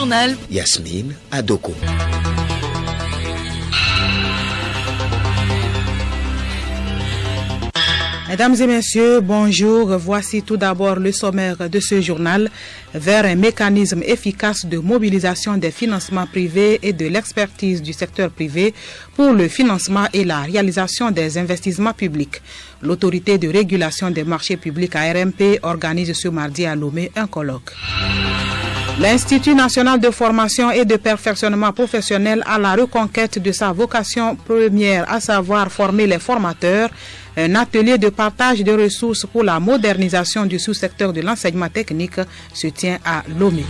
journal. Yasmine Adoko. Mesdames et messieurs, bonjour. Voici tout d'abord le sommaire de ce journal. Vers un mécanisme efficace de mobilisation des financements privés et de l'expertise du secteur privé pour le financement et la réalisation des investissements publics. L'autorité de régulation des marchés publics ARMP organise ce mardi à Lomé un colloque. L'Institut national de formation et de perfectionnement professionnel à la reconquête de sa vocation première, à savoir former les formateurs. Un atelier de partage de ressources pour la modernisation du sous-secteur de l'enseignement technique se tient à Lomé.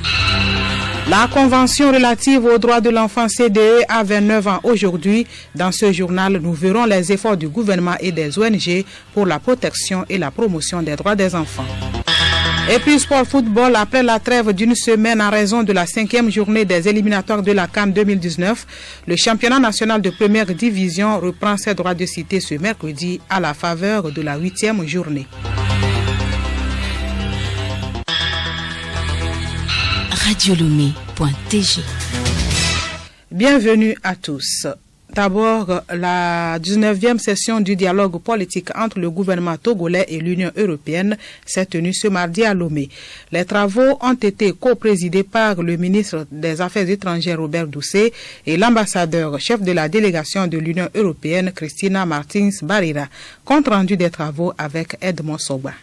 La Convention relative aux droits de l'enfant CDE a 29 ans aujourd'hui. Dans ce journal, nous verrons les efforts du gouvernement et des ONG pour la protection et la promotion des droits des enfants. Et puis sport football, après la trêve d'une semaine en raison de la 5e journée des éliminatoires de la CAN 2019, le championnat national de première division reprend ses droits de cité ce mercredi à la faveur de la 8e journée. Radiolomé.tg. Bienvenue à tous. D'abord, la 19e session du dialogue politique entre le gouvernement togolais et l'Union européenne s'est tenue ce mardi à Lomé. Les travaux ont été co-présidés par le ministre des Affaires étrangères Robert Doucet et l'ambassadeur chef de la délégation de l'Union européenne Cristina Martins Barrera. Compte rendu des travaux avec Edmond Soba.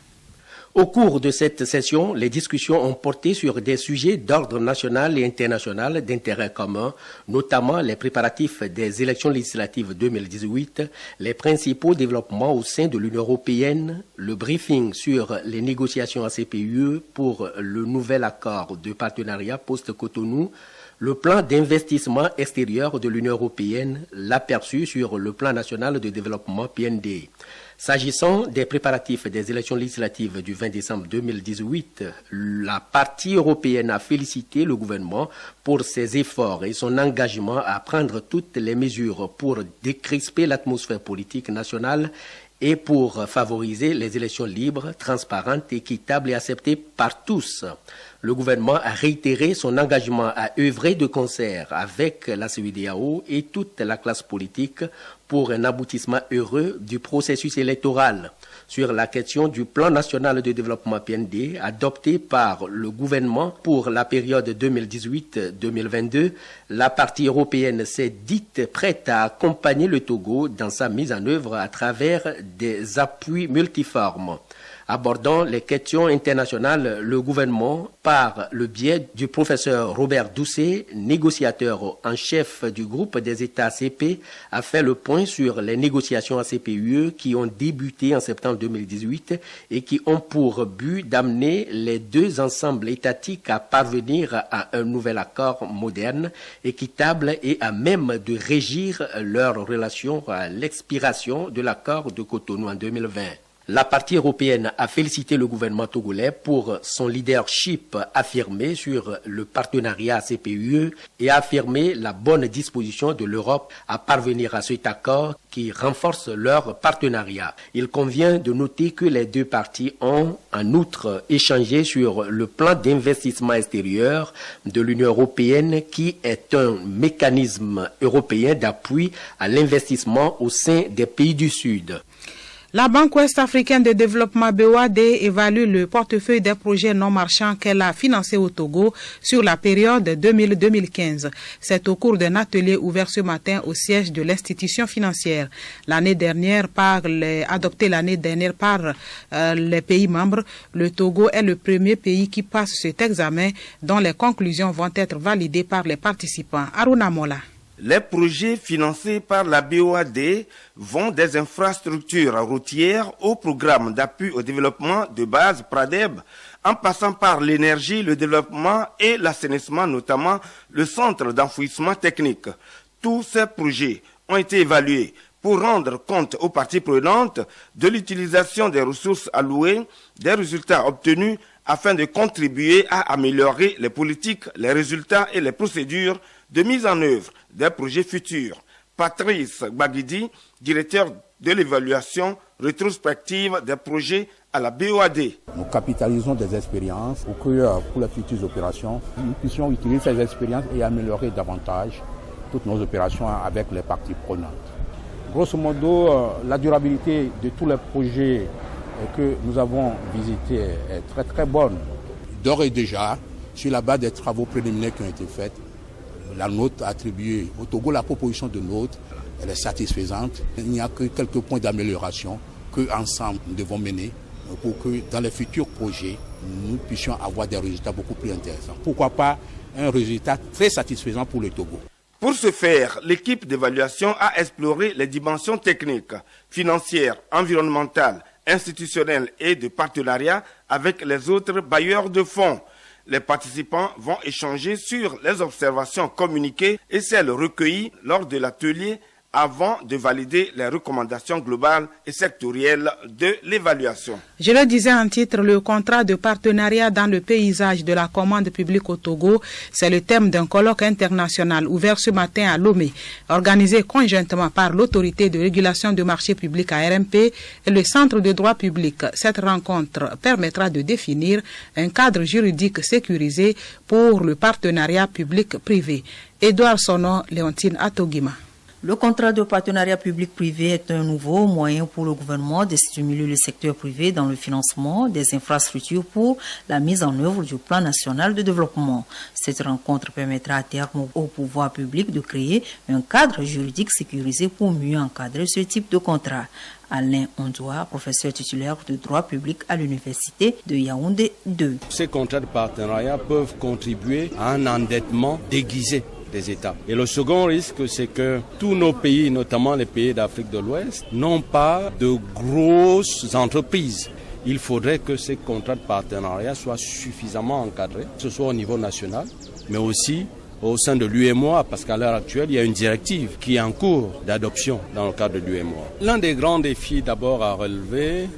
Au cours de cette session, les discussions ont porté sur des sujets d'ordre national et international d'intérêt commun, notamment les préparatifs des élections législatives 2018, les principaux développements au sein de l'Union européenne, le briefing sur les négociations ACPUE pour le nouvel accord de partenariat post-Cotonou, le plan d'investissement extérieur de l'Union européenne, l'aperçu sur le plan national de développement PND. S'agissant des préparatifs des élections législatives du 20 décembre 2018, la partie européenne a félicité le gouvernement pour ses efforts et son engagement à prendre toutes les mesures pour décrisper l'atmosphère politique nationale et pour favoriser les élections libres, transparentes, équitables et acceptées par tous. Le gouvernement a réitéré son engagement à œuvrer de concert avec la CEDEAO et toute la classe politique pour un aboutissement heureux du processus électoral. Sur la question du plan national de développement PND adopté par le gouvernement pour la période 2018-2022, la partie européenne s'est dite prête à accompagner le Togo dans sa mise en œuvre à travers des appuis multiformes. Abordant les questions internationales, le gouvernement, par le biais du professeur Robert Doucet, négociateur en chef du groupe des États ACP, a fait le point sur les négociations ACPUE qui ont débuté en septembre 2018 et qui ont pour but d'amener les deux ensembles étatiques à parvenir à un nouvel accord moderne, équitable et à même de régir leurs relations à l'expiration de l'accord de Cotonou en 2020. La partie européenne a félicité le gouvernement togolais pour son leadership affirmé sur le partenariat ACPUE et a affirmé la bonne disposition de l'Europe à parvenir à cet accord qui renforce leur partenariat. Il convient de noter que les deux parties ont en outre échangé sur le plan d'investissement extérieur de l'Union européenne qui est un mécanisme européen d'appui à l'investissement au sein des pays du Sud. La Banque ouest-africaine de développement BOAD évalue le portefeuille des projets non marchands qu'elle a financés au Togo sur la période 2000-2015. C'est au cours d'un atelier ouvert ce matin au siège de l'institution financière. Adopté l'année dernière par les pays membres, le Togo est le premier pays qui passe cet examen dont les conclusions vont être validées par les participants. Aruna Mola. Les projets financés par la BOAD vont des infrastructures routières au programme d'appui au développement de base PRADEB, en passant par l'énergie, le développement et l'assainissement, notamment le centre d'enfouissement technique. Tous ces projets ont été évalués pour rendre compte aux parties prenantes de l'utilisation des ressources allouées, des résultats obtenus afin de contribuer à améliorer les politiques, les résultats et les procédures de mise en œuvre des projets futurs. Patrice Baguidi, directeur de l'évaluation rétrospective des projets à la BOAD. Nous capitalisons des expériences pour que pour les futures opérations, nous puissions utiliser ces expériences et améliorer davantage toutes nos opérations avec les parties prenantes. Grosso modo, la durabilité de tous les projets que nous avons visités est très très bonne. D'ores et déjà, sur la base des travaux préliminaires qui ont été faits, la note attribuée au Togo, la proposition de note, elle est satisfaisante. Il n'y a que quelques points d'amélioration qu'ensemble nous devons mener pour que dans les futurs projets, nous puissions avoir des résultats beaucoup plus intéressants. Pourquoi pas un résultat très satisfaisant pour le Togo. Pour ce faire, l'équipe d'évaluation a exploré les dimensions techniques, financières, environnementales, institutionnelles et de partenariat avec les autres bailleurs de fonds. Les participants vont échanger sur les observations communiquées et celles recueillies lors de l'atelier avant de valider les recommandations globales et sectorielles de l'évaluation. Je le disais en titre, le contrat de partenariat dans le paysage de la commande publique au Togo, c'est le thème d'un colloque international ouvert ce matin à Lomé, organisé conjointement par l'autorité de régulation du marché public ARMP et le Centre de droit public. Cette rencontre permettra de définir un cadre juridique sécurisé pour le partenariat public-privé. Édouard Sono, Léontine Atogima. Le contrat de partenariat public-privé est un nouveau moyen pour le gouvernement de stimuler le secteur privé dans le financement des infrastructures pour la mise en œuvre du plan national de développement. Cette rencontre permettra à terme au pouvoir public de créer un cadre juridique sécurisé pour mieux encadrer ce type de contrat. Alain Ondoa, professeur titulaire de droit public à l'université de Yaoundé 2. Ces contrats de partenariat peuvent contribuer à un endettement déguisé des États. Et le second risque, c'est que tous nos pays, notamment les pays d'Afrique de l'Ouest, n'ont pas de grosses entreprises. Il faudrait que ces contrats de partenariat soient suffisamment encadrés, que ce soit au niveau national, mais aussi au sein de l'UEMOA, parce qu'à l'heure actuelle, il y a une directive qui est en cours d'adoption dans le cadre de l'UEMOA. L'un des grands défis d'abord à relever,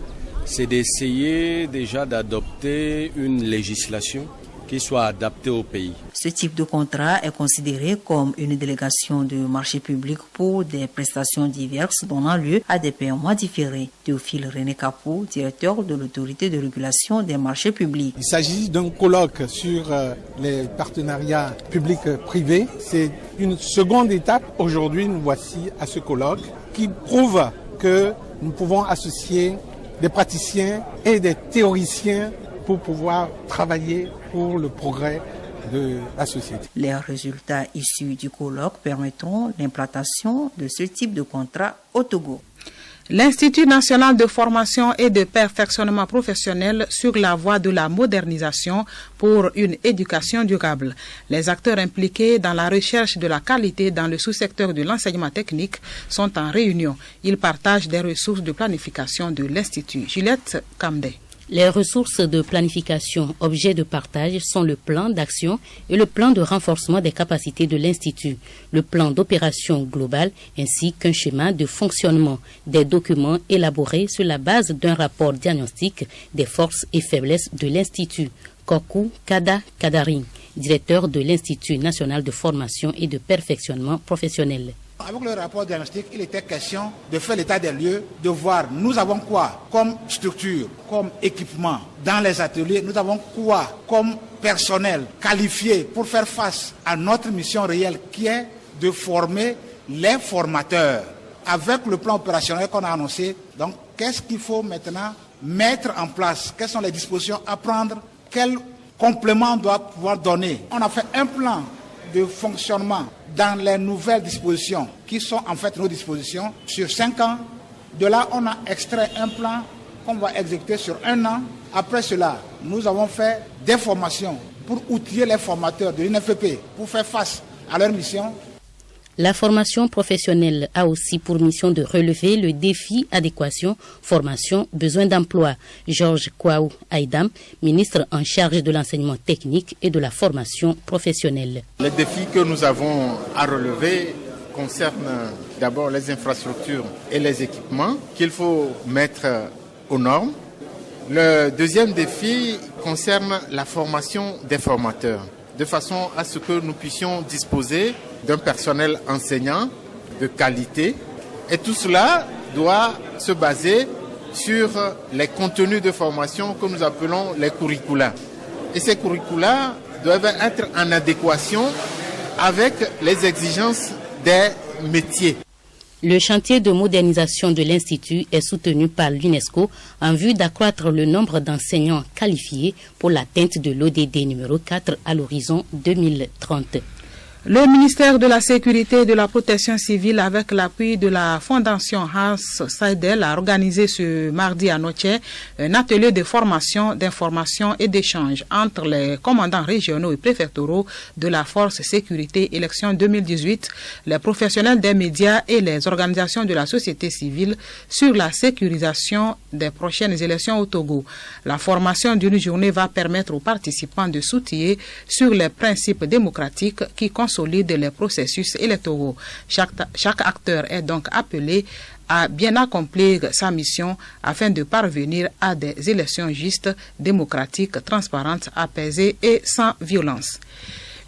c'est d'essayer déjà d'adopter une législation qui soit adapté au pays. Ce type de contrat est considéré comme une délégation de marché public pour des prestations diverses donnant lieu à des paiements différés. Théophile René Capou, directeur de l'autorité de régulation des marchés publics. Il s'agit d'un colloque sur les partenariats publics-privés. C'est une seconde étape. Aujourd'hui, nous voici à ce colloque qui prouve que nous pouvons associer des praticiens et des théoriciens pour pouvoir travailler pour le progrès de la société. Les résultats issus du colloque permettront l'implantation de ce type de contrat au Togo. L'Institut national de formation et de perfectionnement professionnel sur la voie de la modernisation pour une éducation durable. Les acteurs impliqués dans la recherche de la qualité dans le sous-secteur de l'enseignement technique sont en réunion. Ils partagent des ressources de planification de l'Institut. Juliette Kamdé. Les ressources de planification, objets de partage, sont le plan d'action et le plan de renforcement des capacités de l'Institut, le plan d'opération globale ainsi qu'un schéma de fonctionnement, des documents élaborés sur la base d'un rapport diagnostic des forces et faiblesses de l'Institut. Kokou Kada Kadarin, directeur de l'Institut national de formation et de perfectionnement professionnel. Avec le rapport diagnostic, il était question de faire l'état des lieux, de voir nous avons quoi comme structure, comme équipement dans les ateliers, nous avons quoi comme personnel qualifié pour faire face à notre mission réelle qui est de former les formateurs. Avec le plan opérationnel qu'on a annoncé, donc qu'est-ce qu'il faut maintenant mettre en place? Quelles sont les dispositions à prendre? Quel complément on doit pouvoir donner? On a fait un plan de fonctionnement dans les nouvelles dispositions qui sont en fait nos dispositions sur 5 ans. De là, on a extrait un plan qu'on va exécuter sur 1 an. Après cela, nous avons fait des formations pour outiller les formateurs de l'INFP pour faire face à leur mission. La formation professionnelle a aussi pour mission de relever le défi adéquation, formation, besoin d'emploi. Georges Kouaou Aïdam, ministre en charge de l'enseignement technique et de la formation professionnelle. Les défis que nous avons à relever concernent d'abord les infrastructures et les équipements qu'il faut mettre aux normes. Le deuxième défi concerne la formation des formateurs, de façon à ce que nous puissions disposer d'un personnel enseignant de qualité. Et tout cela doit se baser sur les contenus de formation que nous appelons les curricula. Et ces curricula doivent être en adéquation avec les exigences des métiers. Le chantier de modernisation de l'Institut est soutenu par l'UNESCO en vue d'accroître le nombre d'enseignants qualifiés pour l'atteinte de l'ODD numéro 4 à l'horizon 2030. Le ministère de la Sécurité et de la Protection civile, avec l'appui de la Fondation Hans Seidel, a organisé ce mardi à Notier un atelier de formation, d'information et d'échange entre les commandants régionaux et préfectoraux de la Force Sécurité Élection 2018, les professionnels des médias et les organisations de la société civile sur la sécurisation des prochaines élections au Togo. La formation d'une journée va permettre aux participants de s'outiller sur les principes démocratiques qui consolide les processus électoraux. Chaque acteur est donc appelé à bien accomplir sa mission afin de parvenir à des élections justes, démocratiques, transparentes, apaisées et sans violence.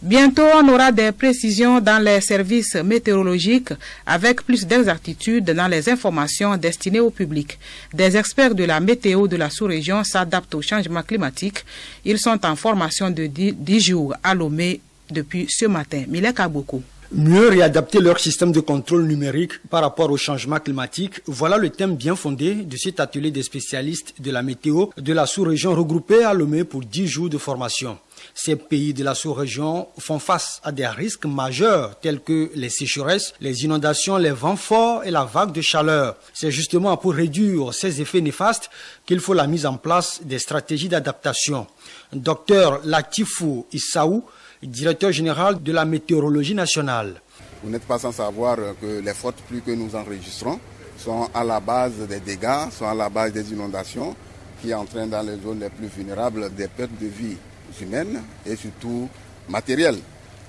Bientôt, on aura des précisions dans les services météorologiques avec plus d'exactitude dans les informations destinées au public. Des experts de la météo de la sous-région s'adaptent au changement climatique. Ils sont en formation de 10 jours à Lomé depuis ce matin. Milek Aboko. Mieux réadapter leur système de contrôle numérique par rapport au changement climatique, voilà le thème bien fondé de cet atelier des spécialistes de la météo de la sous-région regroupés à Lomé pour 10 jours de formation. Ces pays de la sous-région font face à des risques majeurs tels que les sécheresses, les inondations, les vents forts et la vague de chaleur. C'est justement pour réduire ces effets néfastes qu'il faut la mise en place des stratégies d'adaptation. Dr Latifou Issaou, directeur général de la météorologie nationale. Vous n'êtes pas sans savoir que les fortes pluies que nous enregistrons sont à la base des dégâts, sont à la base des inondations qui entraînent dans les zones les plus vulnérables des pertes de vie humaines et surtout matérielles.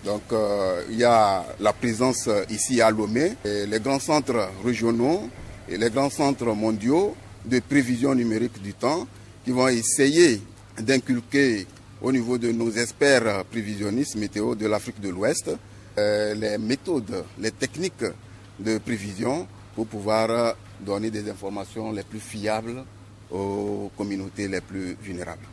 Donc il y a la présence ici à Lomé, et les grands centres régionaux et les grands centres mondiaux de prévision numérique du temps qui vont essayer d'inculquer au niveau de nos experts prévisionnistes météo de l'Afrique de l'Ouest, les méthodes, les techniques de prévision pour pouvoir donner des informations les plus fiables aux communautés les plus vulnérables.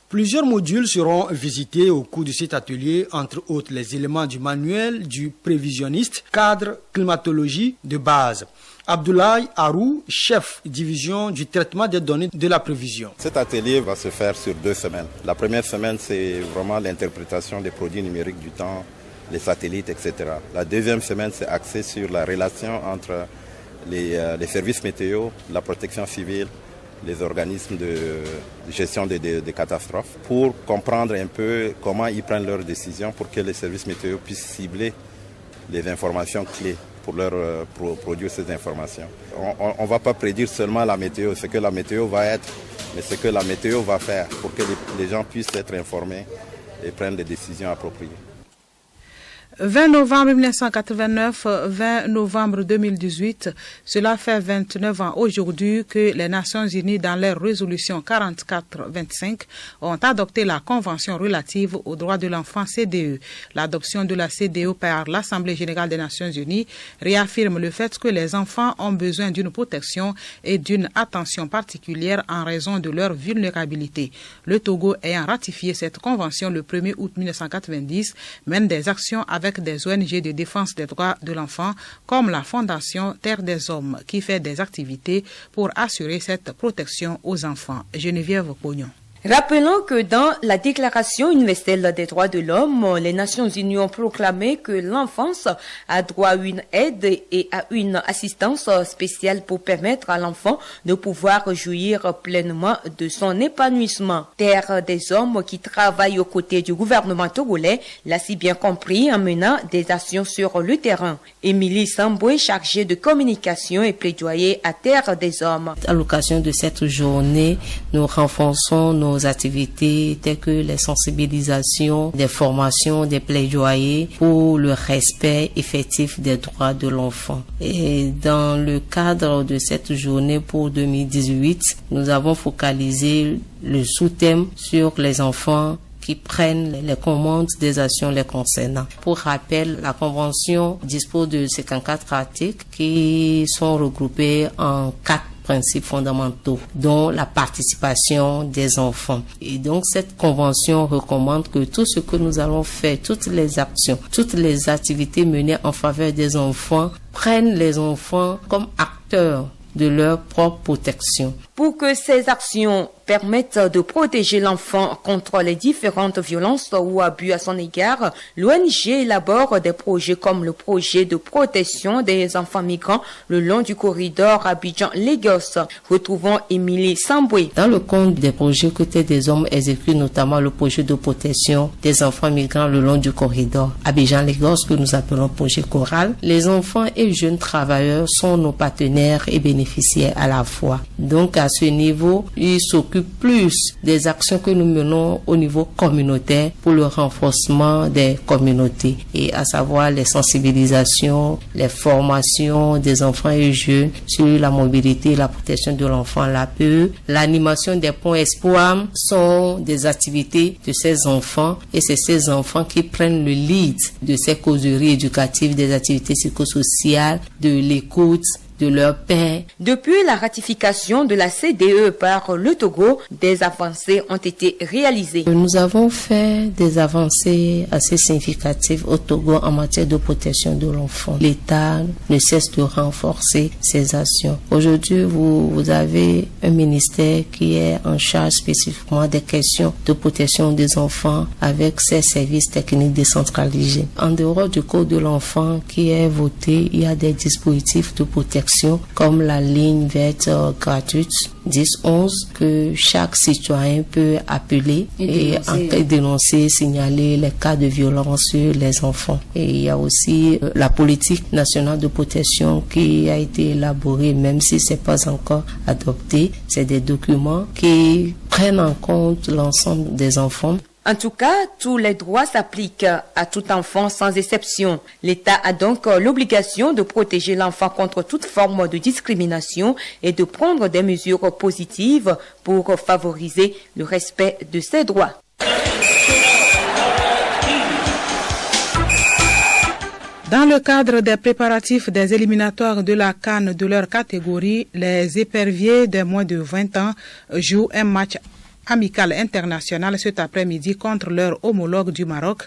Plusieurs modules seront visités au cours de cet atelier, entre autres les éléments du manuel du prévisionniste, cadre climatologie de base. Abdoulaye Harou, chef division du traitement des données de la prévision. Cet atelier va se faire sur 2 semaines. La première semaine, c'est vraiment l'interprétation des produits numériques du temps, les satellites, etc. La deuxième semaine, c'est axé sur la relation entre les services météo, la protection civile, les organismes de gestion des catastrophes, pour comprendre un peu comment ils prennent leurs décisions pour que les services météo puissent cibler les informations clés pour leur produire ces informations. On ne va pas prédire seulement la météo, ce que la météo va être, mais ce que la météo va faire pour que les gens puissent être informés et prendre des décisions appropriées. 20 novembre 1989, 20 novembre 2018, cela fait 29 ans aujourd'hui que les Nations Unies, dans leur résolution 44-25, ont adopté la Convention relative aux droits de l'enfant CDE. L'adoption de la CDE par l'Assemblée générale des Nations Unies réaffirme le fait que les enfants ont besoin d'une protection et d'une attention particulière en raison de leur vulnérabilité. Le Togo, ayant ratifié cette convention le 1er août 1990, mène des actions avec des ONG de défense des droits de l'enfant comme la Fondation Terre des Hommes qui fait des activités pour assurer cette protection aux enfants. Geneviève Pognon. Rappelons que dans la Déclaration universelle des droits de l'homme, les Nations Unies ont proclamé que l'enfance a droit à une aide et à une assistance spéciale pour permettre à l'enfant de pouvoir jouir pleinement de son épanouissement. Terre des Hommes, qui travaille aux côtés du gouvernement togolais, l'a si bien compris en menant des actions sur le terrain. Émilie Samboué, chargée de communication et plaidoyer à Terre des Hommes. À l'occasion de cette journée, nous renforçons nos activités telles que les sensibilisations, des formations, des plaidoyers pour le respect effectif des droits de l'enfant. Et dans le cadre de cette journée pour 2018, nous avons focalisé le sous-thème sur les enfants qui prennent les commandes des actions les concernant. Pour rappel, la Convention dispose de 54 articles qui sont regroupés en 4 principes fondamentaux, dont la participation des enfants. Et donc cette convention recommande que tout ce que nous allons faire, toutes les actions, toutes les activités menées en faveur des enfants prennent les enfants comme acteurs de leur propre protection. Pour que ces actions permettent de protéger l'enfant contre les différentes violences ou abus à son égard, l'ONG élabore des projets comme le projet de protection des enfants migrants le long du corridor Abidjan-Lagos. Retrouvons Émilie Samboué. Dans le compte des projets que Tête des Hommes exécute, notamment le projet de protection des enfants migrants le long du corridor Abidjan-Lagos, que nous appelons projet Choral, les enfants et jeunes travailleurs sont nos partenaires et bénéficiaires à la fois. Donc à ce niveau, ils s'occupent plus des actions que nous menons au niveau communautaire pour le renforcement des communautés, et à savoir les sensibilisations, les formations des enfants et jeunes sur la mobilité et la protection de l'enfant, l'APE, l'animation des points espoirs sont des activités de ces enfants, et c'est ces enfants qui prennent le lead de ces causeries éducatives, des activités psychosociales, de l'écoute de leur père. Depuis la ratification de la CDE par le Togo, des avancées ont été réalisées. Nous avons fait des avancées assez significatives au Togo en matière de protection de l'enfant. L'État ne cesse de renforcer ses actions. Aujourd'hui, vous avez un ministère qui est en charge spécifiquement des questions de protection des enfants avec ses services techniques décentralisés. En dehors du Code de l'enfant qui est voté, il y a des dispositifs de protection comme la ligne verte gratuite 10-11 que chaque citoyen peut appeler et dénoncer, signaler les cas de violence sur les enfants. Et il y a aussi la politique nationale de protection qui a été élaborée, même si c'est pas encore adopté. C'est des documents qui prennent en compte l'ensemble des enfants. En tout cas, tous les droits s'appliquent à tout enfant sans exception. L'État a donc l'obligation de protéger l'enfant contre toute forme de discrimination et de prendre des mesures positives pour favoriser le respect de ses droits. Dans le cadre des préparatifs des éliminatoires de la CAN de leur catégorie, les éperviers de moins de 20 ans jouent un match amical international cet après-midi contre leur homologue du Maroc.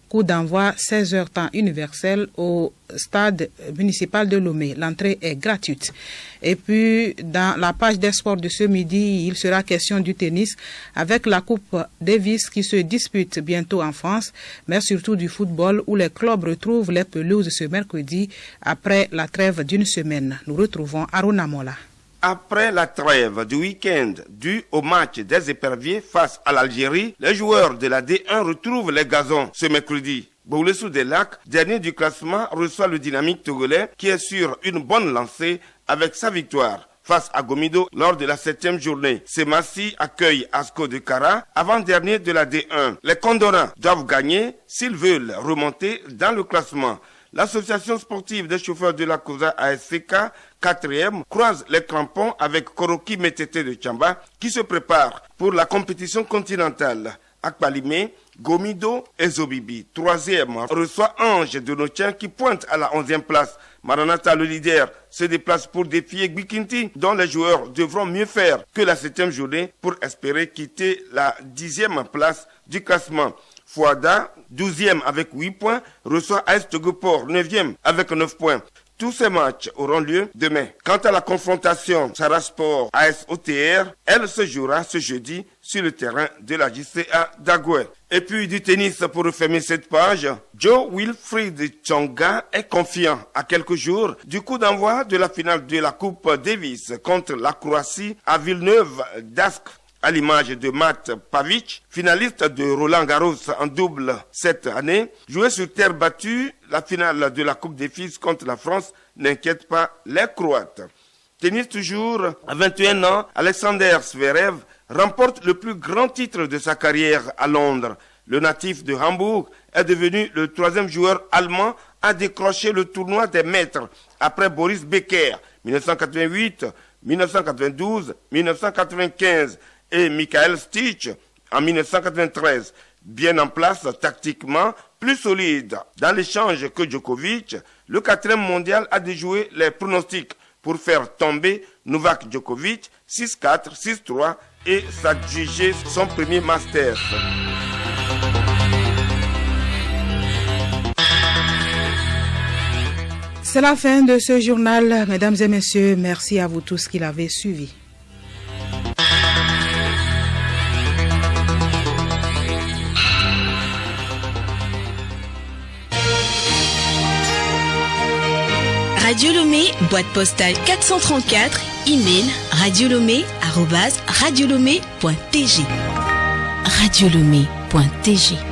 Coup d'envoi 16h temps universel au stade municipal de Lomé. L'entrée est gratuite. Et puis, dans la page des sports de ce midi, il sera question du tennis avec la Coupe Davis qui se dispute bientôt en France, mais surtout du football où les clubs retrouvent les pelouses ce mercredi après la trêve d'une semaine. Nous retrouvons Aruna Mola. Après la trêve du week-end due au match des éperviers face à l'Algérie, les joueurs de la D1 retrouvent les gazons ce mercredi. Boulessou des Lacs, dernier du classement, reçoit le Dynamique togolais qui est sur une bonne lancée avec sa victoire face à Gomido lors de la 7e journée. Semassi accueille Asco de Kara, avant-dernier de la D1. Les Condorans doivent gagner s'ils veulent remonter dans le classement. L'association sportive des chauffeurs de la COSA ASCK, 4e, croise les crampons avec Koroki Metete de Tchamba qui se prépare pour la compétition continentale. Akpalimé, Gomido et Zobibi, 3e, reçoit Ange de Notien qui pointe à la 11e place. Maranatha, le leader, se déplace pour défier Gbikinti, dont les joueurs devront mieux faire que la 7e journée pour espérer quitter la 10e place du classement. Fouada, 12e avec 8 points, reçoit AS Togoport, 9e avec 9 points. Tous ces matchs auront lieu demain. Quant à la confrontation Sarasport AS OTR, elle se jouera ce jeudi sur le terrain de la JCA d'Agoué. Et puis du tennis pour refermer cette page, Joe Wilfried Tsonga est confiant à quelques jours du coup d'envoi de la finale de la Coupe Davis contre la Croatie à Villeneuve d'Ascq. À l'image de Matt Pavic, finaliste de Roland Garros en double cette année, jouer sur terre battue, la finale de la Coupe des Fils contre la France n'inquiète pas les Croates. Tennis toujours, à 21 ans, Alexander Zverev remporte le plus grand titre de sa carrière à Londres. Le natif de Hambourg est devenu le 3e joueur allemand à décrocher le tournoi des maîtres après Boris Becker, 1988, 1992, 1995. Et Michael Stich en 1993, bien en place tactiquement, plus solide. Dans l'échange que Djokovic, le 4e mondial a déjoué les pronostics pour faire tomber Novak Djokovic 6-4, 6-3 et s'adjuger son premier master. C'est la fin de ce journal. Mesdames et messieurs, merci à vous tous qui l'avez suivi. Radio Lomé, boîte postale 434, email radiolomé@radiolomé.tg. Radiolomé.tg